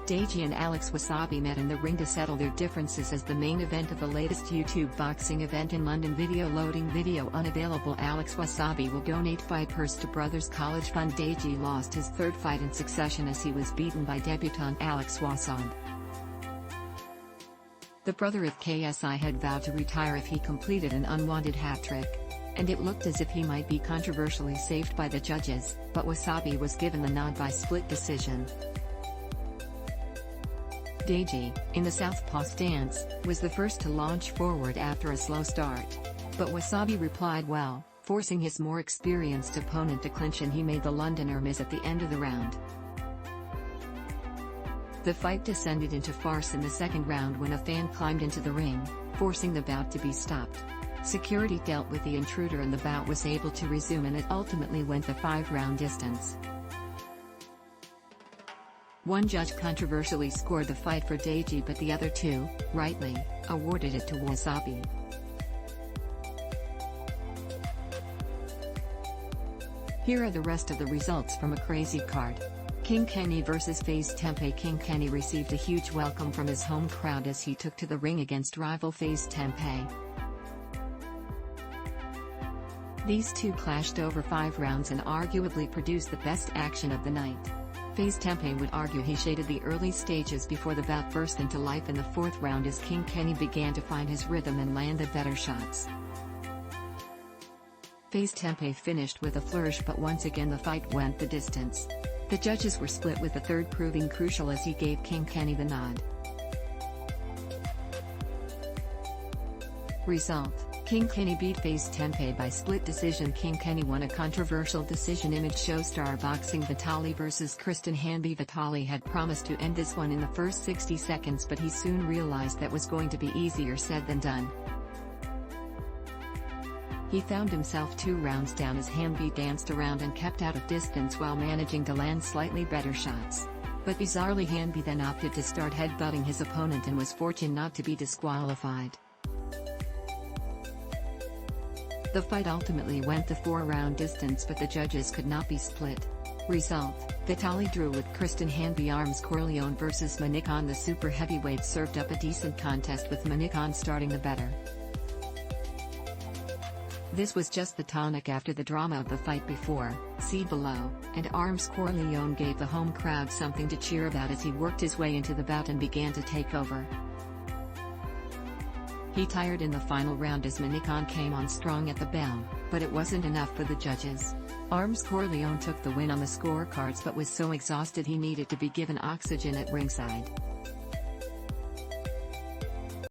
Deji and Alex Wassabi met in the ring to settle their differences as the main event of the latest YouTube boxing event in London. Video loading. Video unavailable. Alex Wassabi will donate fight purse to Brothers College Fund. Deji lost his third fight in succession as he was beaten by debutant Alex Wassabi. The brother of KSI had vowed to retire if he completed an unwanted hat-trick, and it looked as if he might be controversially saved by the judges, but Wassabi was given the nod by split decision. Deji, in the southpaw stance, was the first to launch forward after a slow start. But Wassabi replied well, forcing his more experienced opponent to clinch, and he made the Londoner miss at the end of the round. The fight descended into farce in the second round when a fan climbed into the ring, forcing the bout to be stopped. Security dealt with the intruder and the bout was able to resume, and it ultimately went the 5-round distance. One judge controversially scored the fight for Deji, but the other two, rightly, awarded it to Wassabi. Here are the rest of the results from a crazy card. King Kenny vs FaZe Tempe. King Kenny received a huge welcome from his home crowd as he took to the ring against rival FaZe Tempe. These two clashed over 5 rounds and arguably produced the best action of the night. FaZe Tempe would argue he shaded the early stages before the bout burst into life in the 4th round as King Kenny began to find his rhythm and land the better shots. FaZe Tempe finished with a flourish, but once again the fight went the distance. The judges were split, with the third proving crucial as he gave King Kenny the nod. Result: King Kenny beat FaZe Tempe by split decision. King Kenny won a controversial decision. Image show star boxing Vitaly vs Kristen Hanby. Vitaly had promised to end this one in the first 60 seconds, but he soon realized that was going to be easier said than done. He found himself 2 rounds down as Hanby danced around and kept out of distance while managing to land slightly better shots. But bizarrely, Hanby then opted to start headbutting his opponent and was fortunate not to be disqualified. The fight ultimately went the 4-round distance, but the judges could not be split. Result: Vitaly drew with Kristen Hanby. Arms Corleone vs Manicon. The super heavyweight served up a decent contest, with Manicon starting the better. This was just the tonic after the drama of the fight before, see below, and Arms Corleone gave the home crowd something to cheer about as he worked his way into the bout and began to take over. He tired in the final round as Manicon came on strong at the bell, but it wasn't enough for the judges. Arms Corleone took the win on the scorecards but was so exhausted he needed to be given oxygen at ringside.